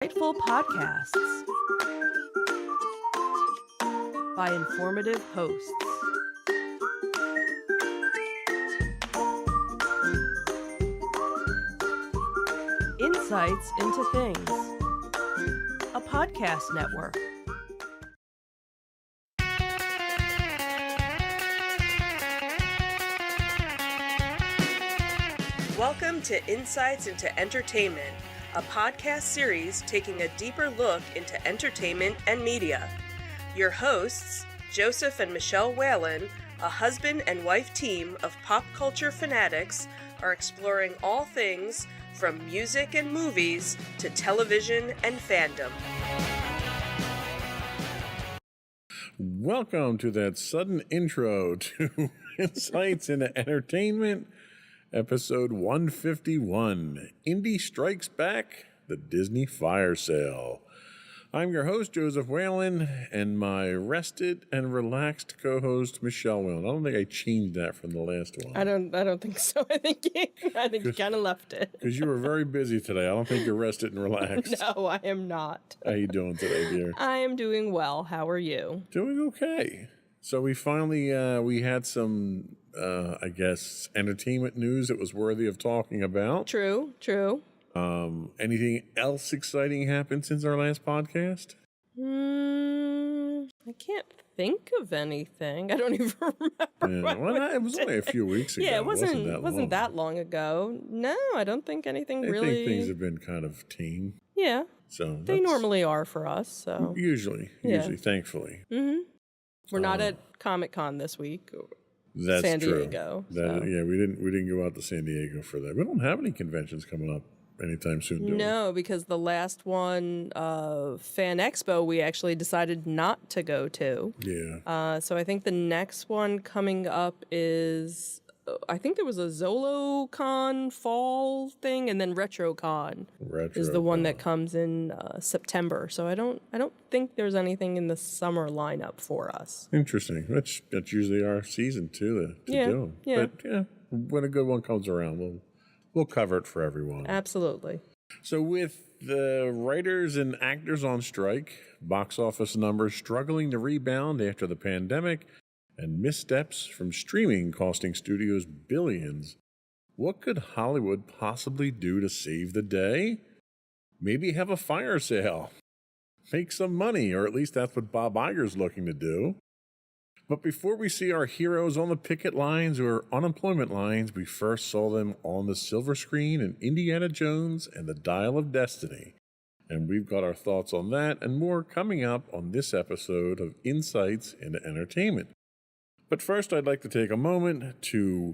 Insightful podcasts by informative hosts. Insights into Things, a podcast network. Welcome to Insights into Entertainment, a podcast series taking a deeper look into entertainment and media. Your hosts, Joseph and Michelle Whalen, a husband and wife team of pop culture fanatics, are exploring all things from music and movies to television and fandom. Welcome to that sudden intro to Insights into Entertainment, episode 151, Indy Strikes Back, the Disney Fire Sale. I'm your host, Joseph Whalen, and my rested and relaxed co-host, Michelle Whalen. I don't think I changed that from the last one. I don't think so. I think you kind of left it. Because you were very busy today. I don't think you're rested and relaxed. No, I am not. How you doing today, dear? I am doing well. How are you? Doing okay. So we finally, we had some, I guess, entertainment news that was worthy of talking about. True. Anything else exciting happened since our last podcast? I can't think of anything. I don't even remember. Yeah, well, it was only a few weeks ago. Yeah, it wasn't long. that long ago. No, I don't think anything I really. think things have been kind of tame. Yeah, So they normally are for us. So usually, thankfully. we're not at Comic-Con this week. That's San true. Diego. That, so. Yeah, we didn't go out to San Diego for that. We don't have any conventions coming up anytime soon, do we? No, because the last one, Fan Expo, we actually decided not to go to. Yeah. So I think the next one coming up is, I think there was a ZoloCon fall thing, and then RetroCon is the one that comes in September. So I don't think there's anything in the summer lineup for us. Interesting. That's usually our season too to do. Yeah. But yeah, when a good one comes around, we'll cover it for everyone. Absolutely. So with the writers and actors on strike, box office numbers struggling to rebound after the pandemic, and missteps from streaming costing studios billions, what could Hollywood possibly do to save the day? Maybe have a fire sale. Make some money, or at least that's what Bob Iger's looking to do. But before we see our heroes on the picket lines or unemployment lines, we first saw them on the silver screen in Indiana Jones and the Dial of Destiny. And we've got our thoughts on that and more coming up on this episode of Insights into Entertainment. But first, I'd like to take a moment to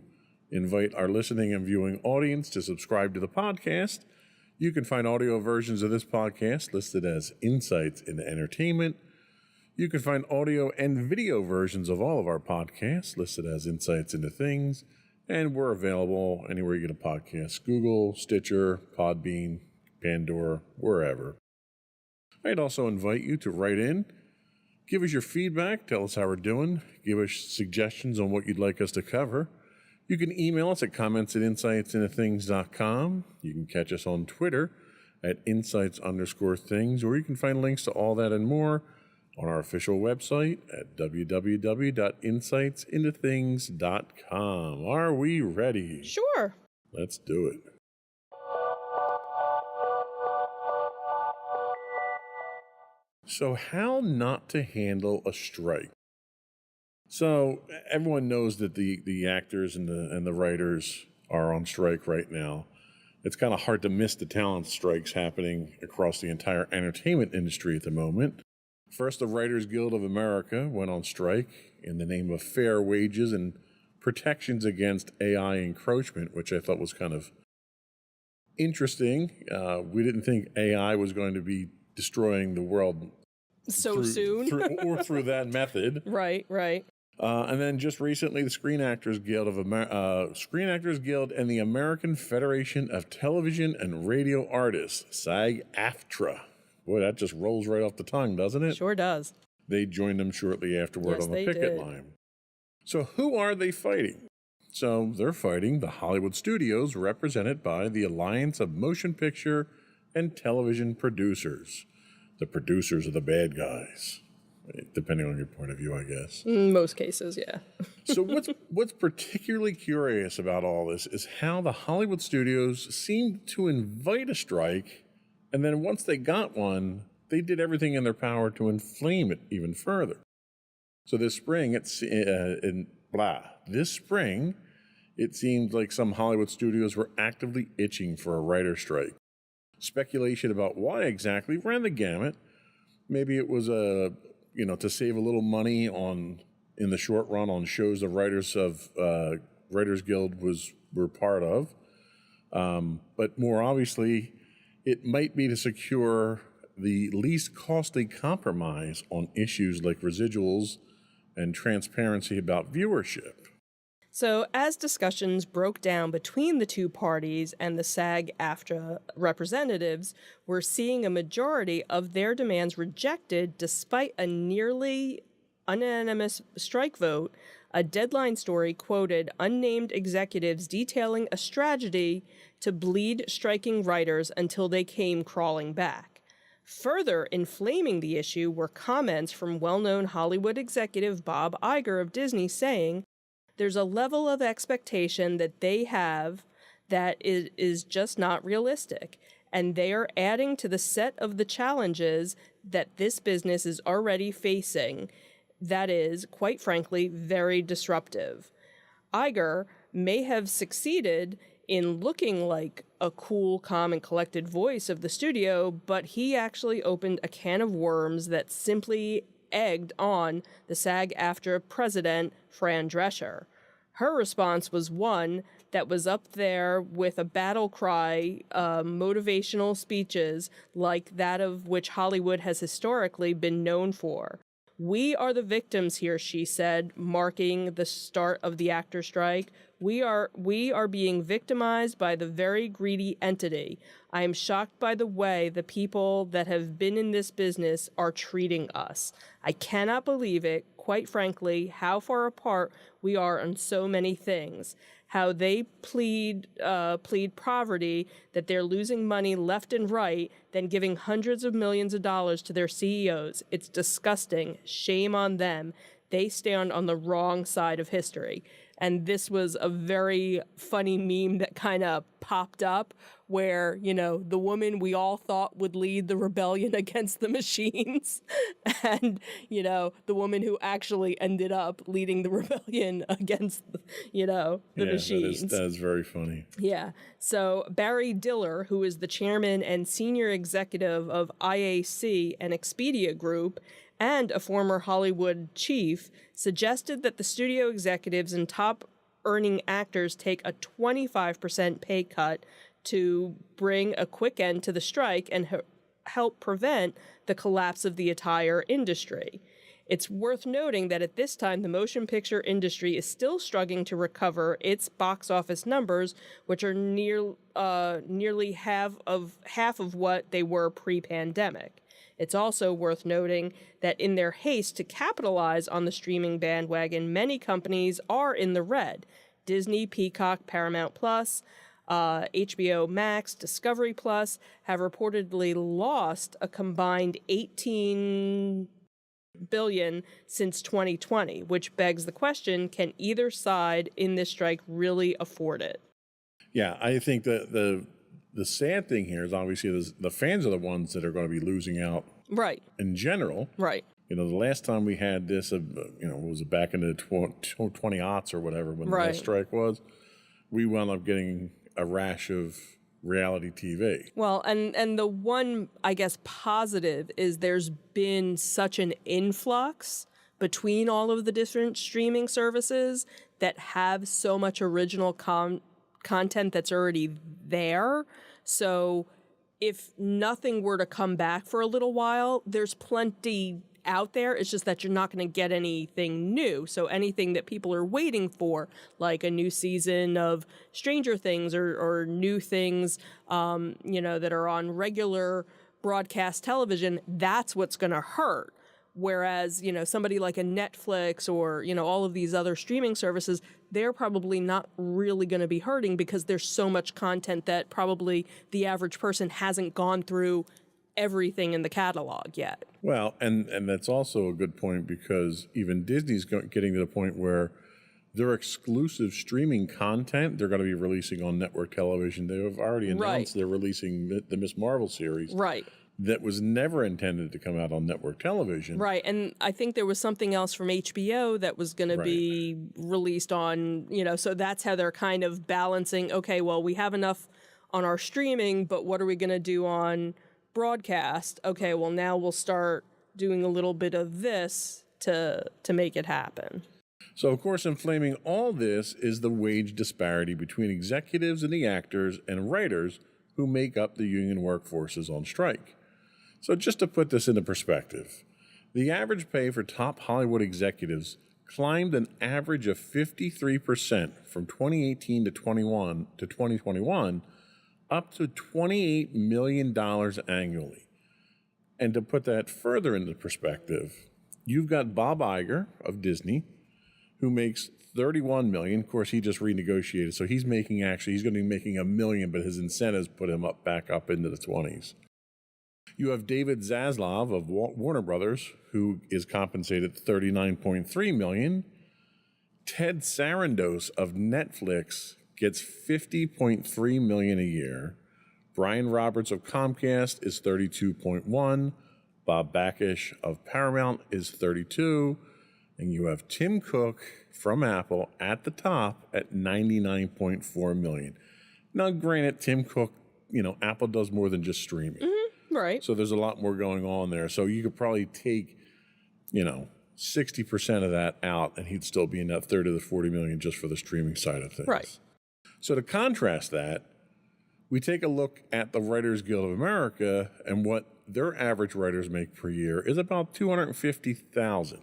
invite our listening and viewing audience to subscribe to the podcast. You can find audio versions of this podcast listed as Insights into Entertainment. You can find audio and video versions of all of our podcasts listed as Insights into Things, and we're available anywhere you get a podcast: Google, Stitcher, Podbean, Pandora, wherever. I'd also invite you to write in, give us your feedback, tell us how we're doing, give us suggestions on what you'd like us to cover. You can email us at comments@insightsintothings.com. You can catch us on Twitter at insights_things, or you can find links to all that and more on our official website at www.insightsintothings.com. Are we ready? Sure. Let's do it. So, how not to handle a strike? So, everyone knows that the actors and the writers are on strike right now. It's kind of hard to miss the talent strikes happening across the entire entertainment industry at the moment. First, the Writers Guild of America went on strike in the name of fair wages and protections against AI encroachment, which I thought was kind of interesting. We didn't think AI was going to be destroying the world soon. through that method. Right. And then just recently, the Screen Actors Guild and the American Federation of Television and Radio Artists, SAG-AFTRA. Boy, that just rolls right off the tongue, doesn't it? Sure does. They joined them shortly afterward on the picket line. So who are they fighting? So they're fighting the Hollywood studios, represented by the Alliance of Motion Picture and television producers. The producers are the bad guys, depending on your point of view, I guess. In most cases, yeah. So what's particularly curious about all this is how the Hollywood studios seemed to invite a strike, and then once they got one, they did everything in their power to inflame it even further. So this spring, it seemed like some Hollywood studios were actively itching for a writer's strike. Speculation about why exactly ran the gamut. Maybe it was to save a little money in the short run on shows the writers of Writers Guild were part of. But more obviously, it might be to secure the least costly compromise on issues like residuals and transparency about viewership. So, as discussions broke down between the two parties and the SAG-AFTRA representatives, we're seeing a majority of their demands rejected despite a nearly unanimous strike vote. A Deadline story quoted unnamed executives detailing a strategy to bleed striking writers until they came crawling back. Further inflaming the issue were comments from well-known Hollywood executive Bob Iger of Disney saying, "There's a level of expectation that they have that is just not realistic, and they are adding to the set of the challenges that this business is already facing that is, quite frankly, very disruptive." Iger may have succeeded in looking like a cool, calm, and collected voice of the studio, but he actually opened a can of worms that simply egged on the SAG-AFTRA president, Fran Drescher. Her response was one that was up there with a battle cry, motivational speeches like that of which Hollywood has historically been known for. "We are the victims here," she said, marking the start of the actor strike. We are being victimized by the very greedy entity. I am shocked by the way the people that have been in this business are treating us. I cannot believe it, quite frankly, how far apart we are on so many things. How they plead poverty, that they're losing money left and right, then giving hundreds of millions of dollars to their CEOs. It's disgusting. Shame on them. They stand on the wrong side of history. And this was a very funny meme that kind of popped up where, the woman we all thought would lead the rebellion against the machines and, the woman who actually ended up leading the rebellion against, the machines. That is very funny. Yeah. So Barry Diller, who is the chairman and senior executive of IAC and Expedia Group, and a former Hollywood chief, suggested that the studio executives and top-earning actors take a 25% pay cut to bring a quick end to the strike and help prevent the collapse of the entire industry. It's worth noting that at this time, the motion picture industry is still struggling to recover its box office numbers, which are nearly half of what they were pre-pandemic. It's also worth noting that in their haste to capitalize on the streaming bandwagon, many companies are in the red. Disney, Peacock, Paramount Plus, HBO Max, Discovery Plus have reportedly lost a combined $18 billion since 2020, which begs the question, can either side in this strike really afford it? Yeah, I think that the sad thing here is obviously the fans are the ones that are going to be losing out. Right. In general. Right. The last time we had this, was it back in the 20-aughts or whatever when the last strike was, we wound up getting a rash of reality TV. Well, and the one, I guess, positive is there's been such an influx between all of the different streaming services that have so much original content that's already there. So if nothing were to come back for a little while, there's plenty out there. It's just that you're not going to get anything new. So anything that people are waiting for, like a new season of Stranger Things or new things, that are on regular broadcast television, that's what's going to hurt. Whereas, somebody like a Netflix or, all of these other streaming services, they're probably not really going to be hurting because there's so much content that probably the average person hasn't gone through everything in the catalog yet. Well, and that's also a good point because even Disney's getting to the point where their exclusive streaming content they're going to be releasing on network television. They have already announced they're releasing the Miss Marvel series. Right. That was never intended to come out on network television. Right, and I think there was something else from HBO that was going to be released on, so that's how they're kind of balancing, okay, well, we have enough on our streaming, but what are we going to do on broadcast? Okay, well, now we'll start doing a little bit of this to make it happen. So, of course, inflaming all this is the wage disparity between executives and the actors and writers who make up the union workforces on strike. So just to put this into perspective, the average pay for top Hollywood executives climbed an average of 53% from 2018 to 2021, up to $28 million annually. And to put that further into perspective, you've got Bob Iger of Disney, who makes $31 million. Of course, he just renegotiated, so he's going to be making $1 million, but his incentives put him back up into the 20s. You have David Zaslav of Warner Brothers, who is compensated $39.3 million. Ted Sarandos of Netflix gets $50.3 million a year. Brian Roberts of Comcast is $32.1. Bob Bakish of Paramount is $32. And you have Tim Cook from Apple at the top at $99.4 million. Now, granted, Tim Cook, Apple does more than just streaming. Mm-hmm. Right. So there's a lot more going on there. So you could probably take, 60% of that out and he'd still be in that third of the $40 million just for the streaming side of things. Right. So to contrast that, we take a look at the Writers Guild of America, and what their average writers make per year is about $250,000.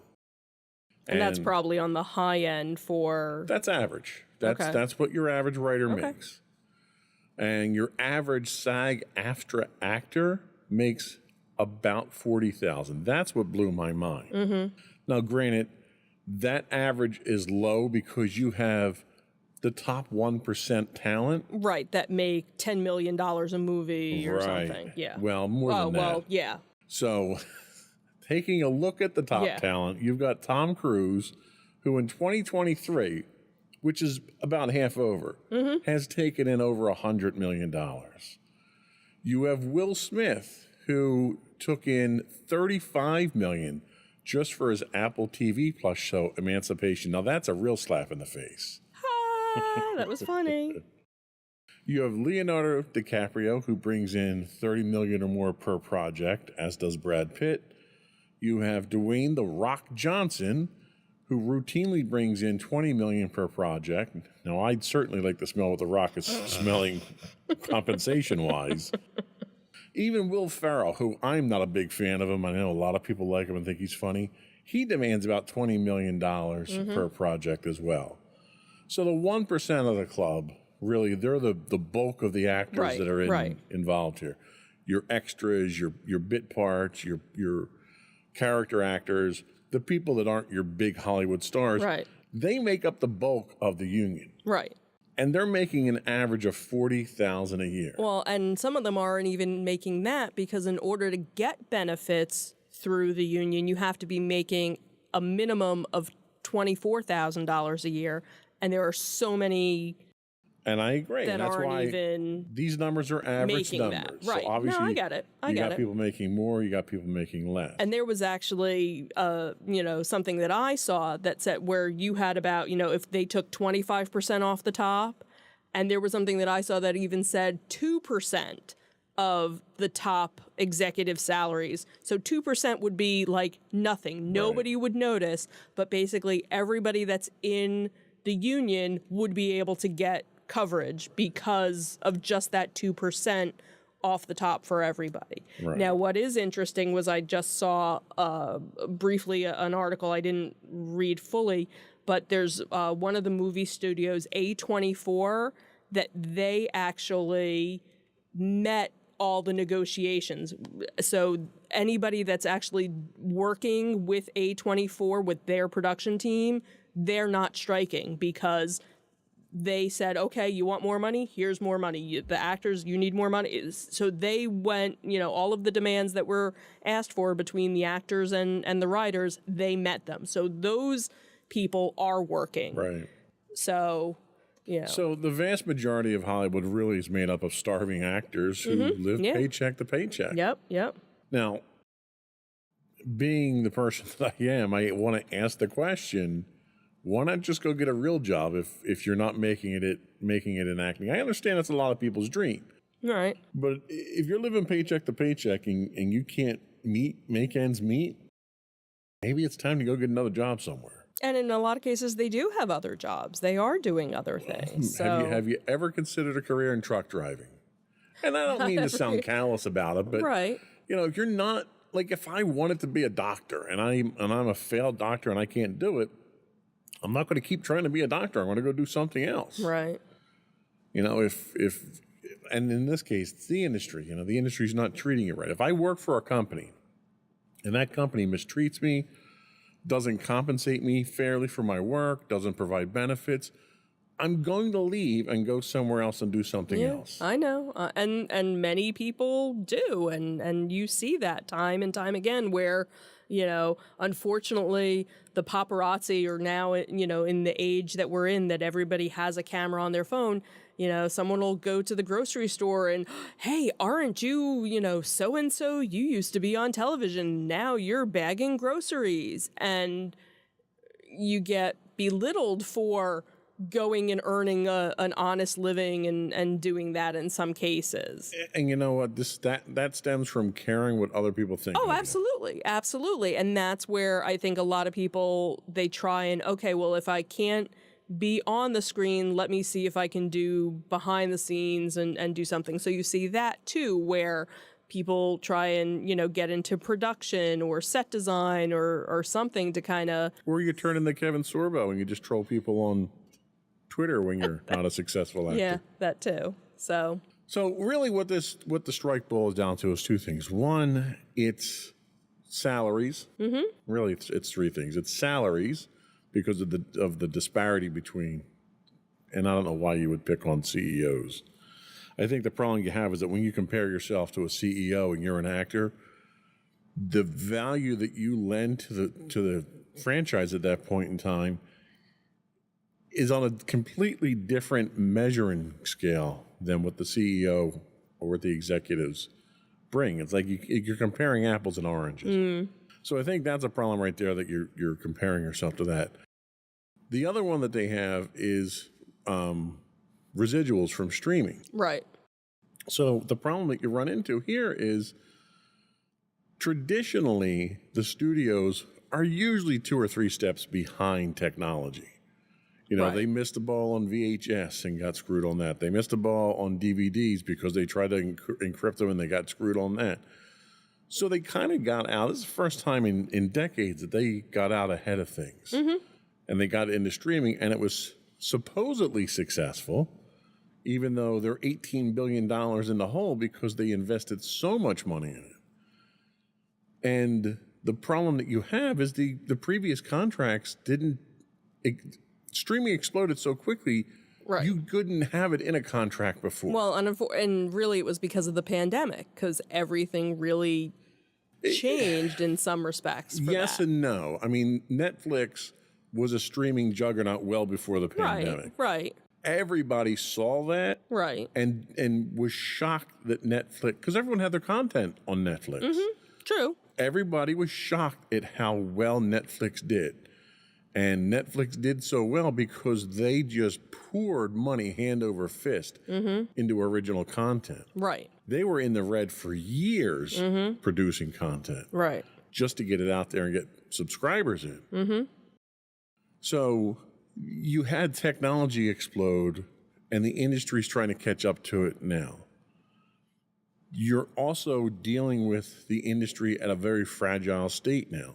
And that's probably on the high end for... That's average. That's what your average writer makes. And your average SAG-AFTRA actor makes about $40,000. That's what blew my mind. Mm-hmm. Now, granted, that average is low because you have the top 1% talent. Right, that make $10 million a movie or something. Yeah. Well, more than that. Well, yeah. So, taking a look at the top talent, you've got Tom Cruise, who in 2023, which is about half over, has taken in over $100 million. You have Will Smith, who took in $35 million just for his Apple TV Plus show, Emancipation. Now, that's a real slap in the face. That was funny. You have Leonardo DiCaprio, who brings in $30 million or more per project, as does Brad Pitt. You have Dwayne "The Rock" Johnson, who routinely brings in $20 million per project. Now, I'd certainly like to smell what The Rock is smelling compensation-wise. Even Will Ferrell, who I'm not a big fan of him, I know a lot of people like him and think he's funny, he demands about $20 million per project as well. So the 1% of the club, really, they're the bulk of the actors that are involved here. Your extras, your bit parts, your character actors, the people that aren't your big Hollywood stars, they make up the bulk of the union. Right. And they're making an average of $40,000 a year. Well, and some of them aren't even making that because in order to get benefits through the union, you have to be making a minimum of $24,000 a year. And there are so many and I agree. that and that's aren't why even these numbers are average numbers. That. Right. So obviously, no, I get it. You got people making more, you got people making less. And there was actually, something that I saw that said where you had about, if they took 25% off the top, and there was something that I saw that even said 2% of the top executive salaries. So 2% would be like nothing. Nobody would notice, but basically everybody that's in the union would be able to get coverage because of just that 2% off the top for everybody. Right. Now, what is interesting was I just saw briefly an article I didn't read fully, but there's one of the movie studios, A24, that they actually met all the negotiations. So anybody that's actually working with A24, with their production team, they're not striking because they said, okay, you want more money? Here's more money. The actors, you need more money. So they went, all of the demands that were asked for between the actors and the writers, they met them. So those people are working. Right. So, So the vast majority of Hollywood really is made up of starving actors who live paycheck to paycheck. Yep. Now, being the person that I am, I want to ask the question, why not just go get a real job if you're not making it in acting? I understand that's a lot of people's dream. Right. But if you're living paycheck to paycheck and you can't make ends meet, maybe it's time to go get another job somewhere. And in a lot of cases, they do have other jobs. They are doing other things. So. Have you ever considered a career in truck driving? And I don't mean to sound callous about it, but right. If you're not, like, if I wanted to be a doctor and I'm a failed doctor and I can't do it, I'm not going to keep trying to be a doctor. I'm going to go do something else. Right. And in this case, it's the industry. The industry's not treating you right. If I work for a company and that company mistreats me, doesn't compensate me fairly for my work, doesn't provide benefits, I'm going to leave and go somewhere else and do something else. I know. And many people do. And you see that time and time again where, unfortunately, the paparazzi are now, in the age that we're in, that everybody has a camera on their phone. Someone will go to the grocery store and, hey, aren't you, so-and-so? You used to be on television. Now you're bagging groceries. And you get belittled for going and earning an honest living and doing that in some cases. And you know what? That stems from caring what other people think. Oh, absolutely. And that's where I think a lot of people, they try and, okay, well, if I can't be on the screen, let me see if I can do behind the scenes and do something. So you see that too, where people try and, get into production or set design or something to kind of... Or you turn into Kevin Sorbo and you just troll people on Twitter when you're not a successful actor. Yeah, that too. So really what the strike boils down to is two things. One, it's salaries. Mm-hmm. Really, it's three things. It's salaries because of the disparity between, and I don't know why you would pick on CEOs. I think the problem you have is that when you compare yourself to a CEO and you're an actor, the value that you lend to the franchise at that point in time is on a completely different measuring scale than what the CEO or what the executives bring. It's like you're comparing apples and oranges. So I think that's a problem right there, that you're comparing yourself to that. The other one that they have is residuals from streaming. Right. So the problem that you run into here is traditionally the studios are usually 2 or 3 steps behind technology. Right. They missed the ball on VHS and got screwed on that. They missed the ball on DVDs because they tried to encrypt them and they got screwed on that. So they kind of got out. This is the first time in decades that they got out ahead of things. Mm-hmm. And they got into streaming, and it was supposedly successful, even though they're $18 billion in the hole because they invested so much money in it. And the problem that you have is the previous contracts didn't... Streaming exploded so quickly, right. You couldn't have it in a contract before. Well, and really it was because of the pandemic, because everything really changed in some respects for yes that. And no. I mean, Netflix was a streaming juggernaut well before the pandemic. Right. Everybody saw that. Right. And was shocked that Netflix, because everyone had their content on Netflix. Mm-hmm. True. Everybody was shocked at how well Netflix did. And Netflix did so well because they just poured money hand over fist into original content. Right. They were in the red for years producing content. Right. Just to get it out there and get subscribers in. Mm-hmm. So you had technology explode, and the industry's trying to catch up to it now. You're also dealing with the industry at a very fragile state now.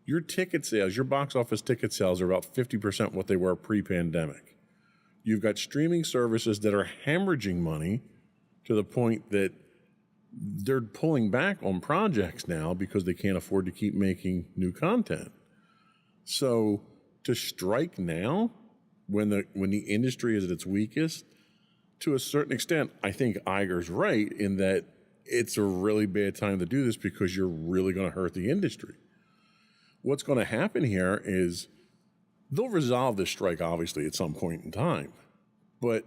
Your ticket sales, your box office ticket sales are about 50% what they were pre-pandemic. You've got streaming services that are hemorrhaging money to the point that they're pulling back on projects now because they can't afford to keep making new content. So to strike now, when the industry is at its weakest, to a certain extent, I think Iger's right in that it's a really bad time to do this because you're really going to hurt the industry. What's going to happen here is they'll resolve this strike, obviously, at some point in time. But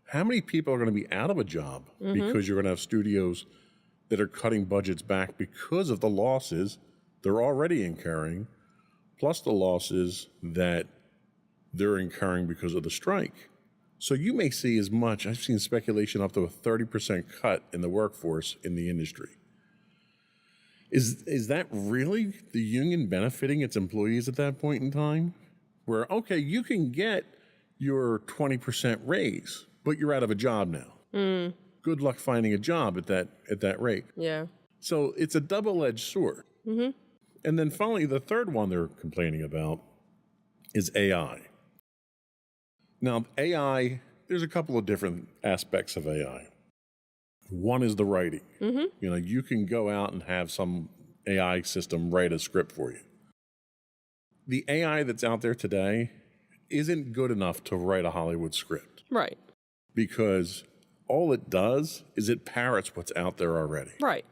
how many people are going to be out of a job because you're going to have studios that are cutting budgets back because of the losses they're already incurring, plus the losses that they're incurring because of the strike? So you may see as much, I've seen speculation up to a 30% cut in the workforce in the industry. Is that really the union benefiting its employees at that point in time? Where, okay, you can get your 20% raise, but you're out of a job now. Good luck finding a job at that rate. Yeah. So it's a double-edged sword. And then finally, the third one they're complaining about is AI. Now, AI, there's a couple of different aspects of AI. One is the writing. You can go out and have some AI system write a script for you. The AI that's out there today isn't good enough to write a Hollywood script. Right. Because all it does is it parrots what's out there already. Right.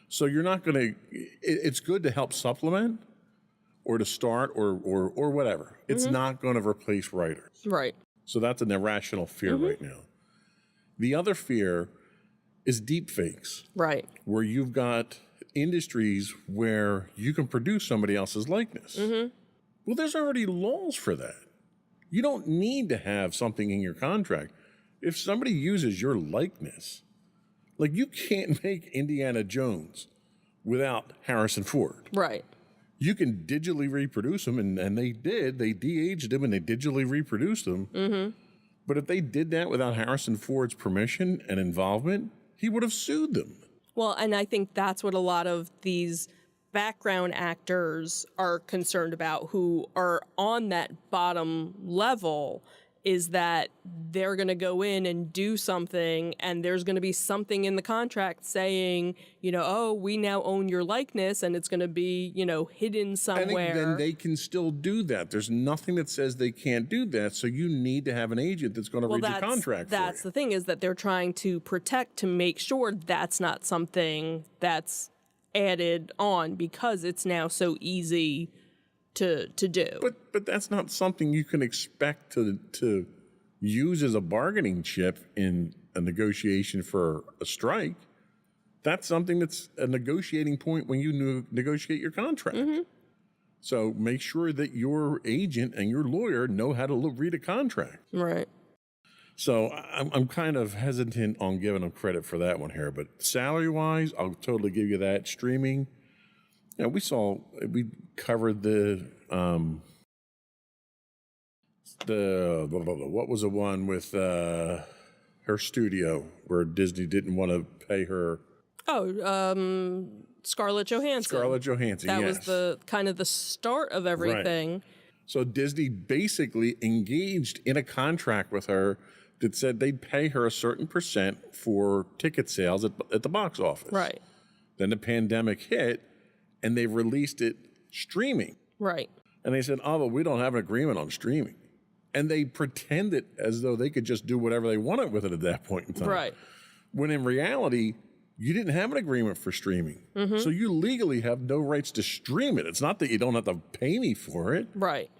So you're not going to, it's good to help supplement or to start or whatever. It's not going to replace writers. Right. So that's an irrational fear right now. The other fear is deep fakes. Right. Where you've got industries where you can produce somebody else's likeness. Well, there's already laws for that. You don't need to have something in your contract. If somebody uses your likeness, like you can't make Indiana Jones without Harrison Ford. Right. You can digitally reproduce them, and they did. They de-aged them and they digitally reproduced them. But if they did that without Harrison Ford's permission and involvement, he would have sued them. Well, and I think that's what a lot of these background actors are concerned about who are on that bottom level, is that they're going to go in and do something and there's going to be something in the contract saying, oh, we now own your likeness, and it's going to be, hidden somewhere. I think then they can still do that. There's nothing that says they can't do that. So you need to have an agent that's going to read the contract for you. That's the thing, is that they're trying to protect, to make sure that's not something that's added on because it's now so easy to do. But that's not something you can expect to use as a bargaining chip in a negotiation for a strike. That's something that's a negotiating point when you negotiate your contract. So make sure that your agent and your lawyer know how to read a contract. Right. So I'm kind of hesitant on giving them credit for that one here. But salary-wise, I'll totally give you that. Streaming, we covered the what was the one with her studio where Disney didn't want to pay her? Oh, Scarlett Johansson. Scarlett Johansson, that yes. was the kind of the start of everything. Right. So Disney basically engaged in a contract with her that said they'd pay her a certain percent for ticket sales at the box office. Right. Then the pandemic hit, and they released it streaming. Right. And they said, oh, but we don't have an agreement on streaming. And they pretended as though they could just do whatever they wanted with it at that point in time. Right. When in reality, you didn't have an agreement for streaming. So you legally have no rights to stream it. It's not that you don't have to pay me for it. Right.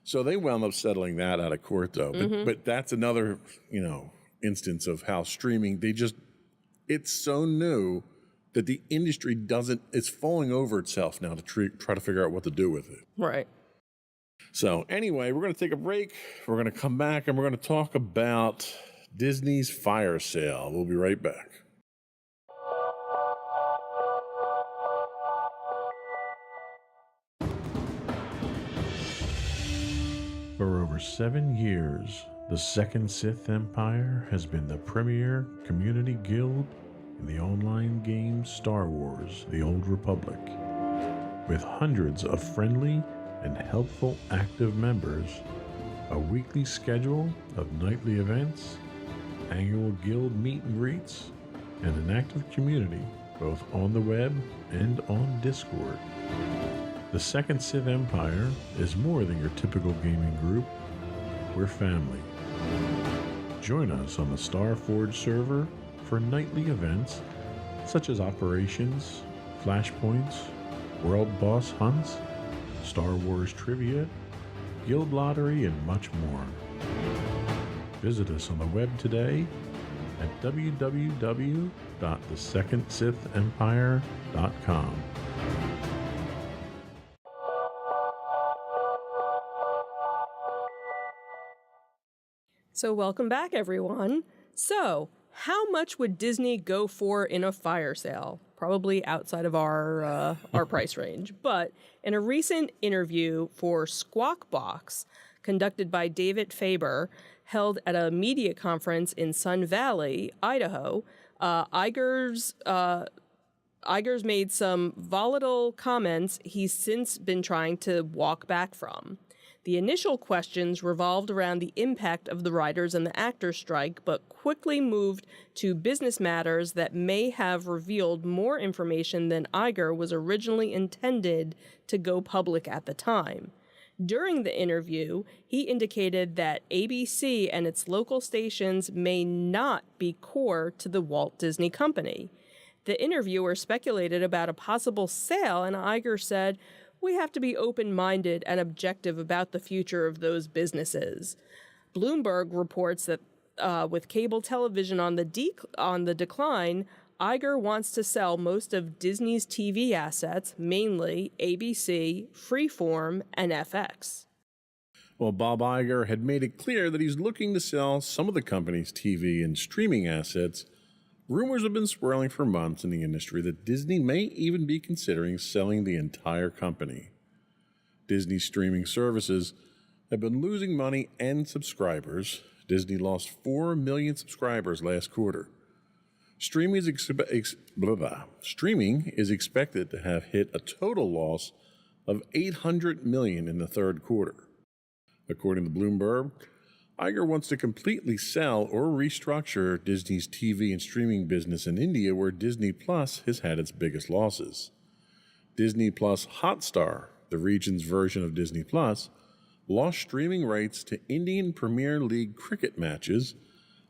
So they wound up settling that out of court, though. But that's another, instance of how streaming, it's so new that the industry it's falling over itself now to try to figure out what to do with it. Right. So anyway, we're going to take a break. We're going to come back and we're going to talk about Disney's fire sale. We'll be right back. For over 7 years, the Second Sith Empire has been the premier community guild in the online game Star Wars: The Old Republic. With hundreds of friendly and helpful active members, a weekly schedule of nightly events, annual guild meet and greets, and an active community, both on the web and on Discord. The Second Sith Empire is more than your typical gaming group. We're family. Join us on the Starforge server for nightly events such as operations, flashpoints, world boss hunts, Star Wars trivia, guild lottery, and much more. Visit us on the web today at www.thesecondsithempire.com. So welcome back, everyone. So, how much would Disney go for in a fire sale? Probably outside of our price range. But in a recent interview for Squawk Box, conducted by David Faber, held at a media conference in Sun Valley, Idaho, Iger's made some volatile comments he's since been trying to walk back from. The initial questions revolved around the impact of the writers and the actors' strike, but quickly moved to business matters that may have revealed more information than Iger was originally intended to go public at the time. During the interview, he indicated that ABC and its local stations may not be core to the Walt Disney Company. The interviewer speculated about a possible sale, and Iger said, "We have to be open-minded and objective about the future of those businesses." Bloomberg reports that with cable television on the decline, Iger wants to sell most of Disney's TV assets, mainly ABC, Freeform, and FX. Well, Bob Iger had made it clear that he's looking to sell some of the company's TV and streaming assets. Rumors have been swirling for months in the industry that Disney may even be considering selling the entire company. Disney's streaming services have been losing money and subscribers. Disney lost 4 million subscribers last quarter. Streaming is expected to have hit a total loss of $800 million in the third quarter. According to Bloomberg, Iger wants to completely sell or restructure Disney's TV and streaming business in India, where Disney Plus has had its biggest losses. Disney Plus Hotstar, the region's version of Disney Plus, lost streaming rights to Indian Premier League cricket matches,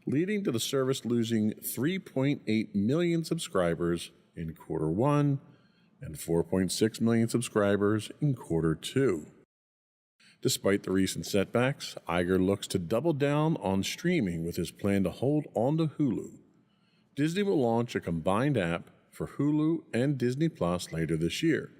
leading to the service losing 3.8 million subscribers in quarter one and 4.6 million subscribers in quarter two. Despite the recent setbacks, Iger looks to double down on streaming with his plan to hold on to Hulu. Disney will launch a combined app for Hulu and Disney Plus later this year,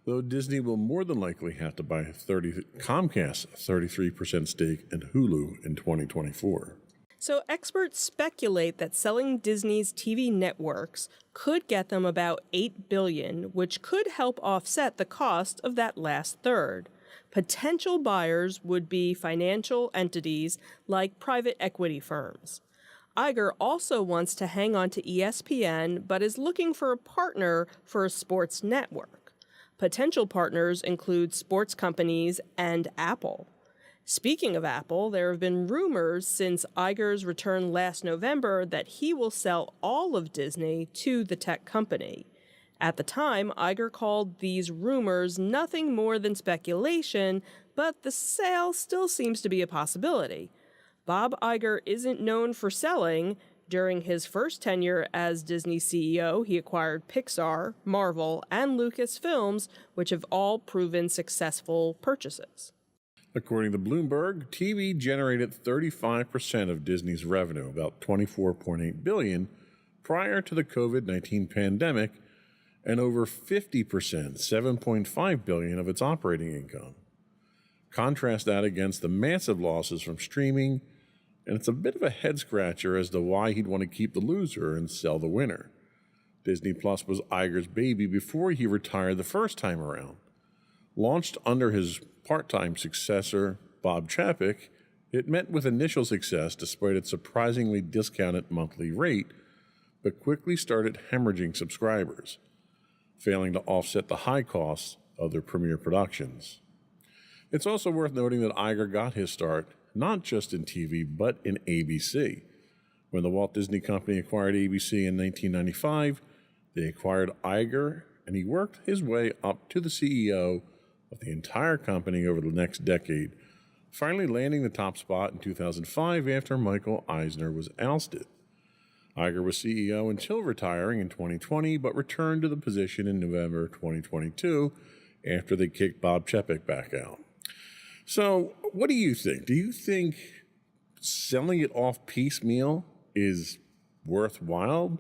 though Disney will more than likely have to buy Comcast's 33% stake in Hulu in 2024. So experts speculate that selling Disney's TV networks could get them about $8 billion, which could help offset the cost of that last third. Potential buyers would be financial entities like private equity firms. Iger also wants to hang on to ESPN, but is looking for a partner for a sports network. Potential partners include sports companies and Apple. Speaking of Apple, there have been rumors since Iger's return last November that he will sell all of Disney to the tech company. At the time, Iger called these rumors nothing more than speculation, but the sale still seems to be a possibility. Bob Iger isn't known for selling. During his first tenure as Disney CEO, he acquired Pixar, Marvel, and Lucasfilms, which have all proven successful purchases. According to Bloomberg, TV generated 35% of Disney's revenue, about $24.8 billion, prior to the COVID-19 pandemic, and over 50%, $7.5 billion, of its operating income. Contrast that against the massive losses from streaming, and it's a bit of a head-scratcher as to why he'd want to keep the loser and sell the winner. Disney Plus was Iger's baby before he retired the first time around. Launched under his part-time successor, Bob Chapek, it met with initial success despite its surprisingly discounted monthly rate, but quickly started hemorrhaging subscribers, failing to offset the high costs of their premiere productions. It's also worth noting that Iger got his start not just in TV, but in ABC. When the Walt Disney Company acquired ABC in 1995, They acquired Iger, and he worked his way up to the CEO of the entire company over the next decade, finally landing the top spot in 2005 after Michael Eisner was ousted. Iger was CEO until retiring in 2020, but returned to the position in November 2022 after they kicked Bob Chapek back out. So, what do you think? Do you think selling it off piecemeal is worthwhile,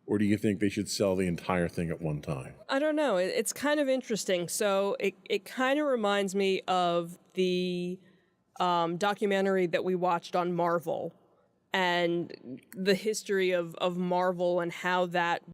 or do you think they should sell the entire thing at one time? I don't know. It's kind of interesting. So it kind of reminds me of the documentary that we watched on Marvel and the history of Marvel and how that